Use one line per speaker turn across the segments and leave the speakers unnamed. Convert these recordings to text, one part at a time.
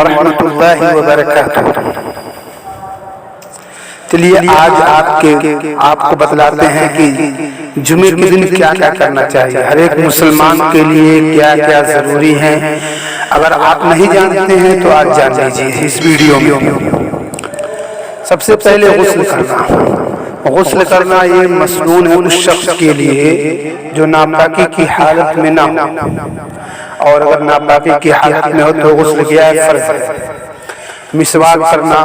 ورحمۃ اللہ وبرکاتہ۔ چلیے آج آپ کو بتلاتے ہیں کہ جمعے کے دن کیا کیا کرنا چاہیے، ہر ایک مسلمان کے لیے کیا کیا ضروری ہے۔ اگر آپ نہیں جانتے ہیں تو آج جان لیجیے اس ویڈیو میں۔ سب سے پہلے غسل کرنا یہ مسنون ہے اس شخص کے لیے جو ناپاکی کی حالت میں نہ ہو، اور اگر ناپاکی کی حالت میں ہو تو غسل کیا ہے فرض ہے۔ مسواک کرنا،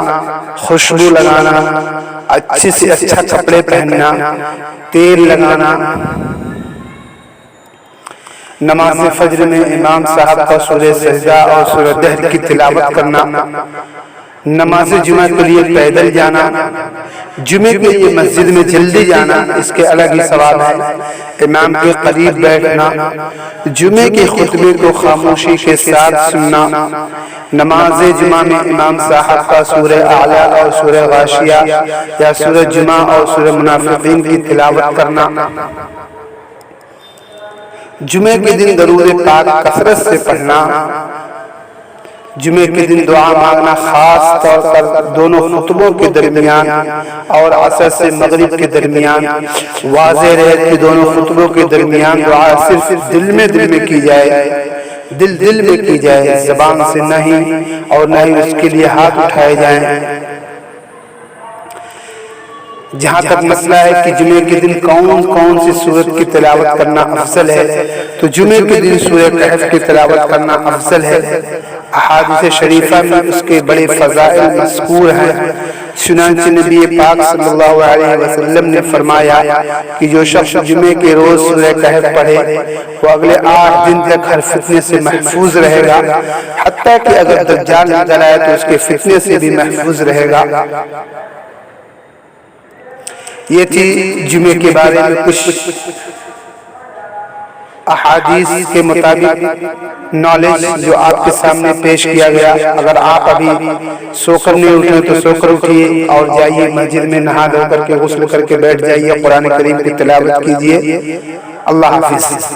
خوشبو لگانا، اچھے سے اچھا کپڑے پہننا، تیل لگانا، نماز فجر میں امام صاحب کا سورہ سجدہ اور سورہ دہر کی تلاوت کرنا، نماز جمعہ کے لیے پیدل جانا، جمعے کے لیے مسجد میں جلدی جانا، اس کے الگ ہی ثواب ہے، امام کے قریب بیٹھنا، جمعے کے خطبے کو خاموشی کے ساتھ سننا، نماز جمعہ میں امام صاحب کا سورہ اعلیٰ اور سورہ غاشیہ یا سورہ جمعہ اور سورہ منافقین کی تلاوت کرنا، جمعے کے دن درود پاک کثرت سے پڑھنا، جمعے کے دن دعا مانگنا، خاص طور پر دونوں خطبوں کے درمیان اور عصر سے مغرب کے درمیان۔ واضح رہے کہ دونوں خطبوں کے درمیان دعا صرف دل میں کی جائے، دل میں کی جائے، زبان سے نہیں، اور نہ ہی اس کے لیے ہاتھ اٹھائے جائیں۔ جہاں تک مسئلہ ہے کہ جمعے کے دن کون سی سورت کی تلاوت کرنا افضل ہے، تو جمعے کے دن سورہ کہف کی تلاوت کرنا افضل ہے۔ احادیث شریفہ میں اس کے بڑے فضائل مذکور ہیں۔ چنانچہ نبی پاک صلی اللہ علیہ وسلم نے فرمایا کہ جو شخص جمعے کے روز سورہ کہف پڑھے وہ اگلے 8 دن تک ہر فتنے سے محفوظ رہے گا، حتیٰ کہ اگر دجال نکل آئے تو اس کے فتنے سے بھی محفوظ رہے گا۔ یہ تھی جمعے کے بارے میں کچھ احادیث کے مطابق نالج جو آپ کے سامنے پیش کیا گیا۔ اگر آپ ابھی سو کر نہیں اٹھے تو سو کر اٹھیے اور جائیے مسجد میں، نہا دھو کر کے غسل کر کے بیٹھ جائیے، قرآن کریم کی تلاوت کیجیے۔ اللہ حافظ۔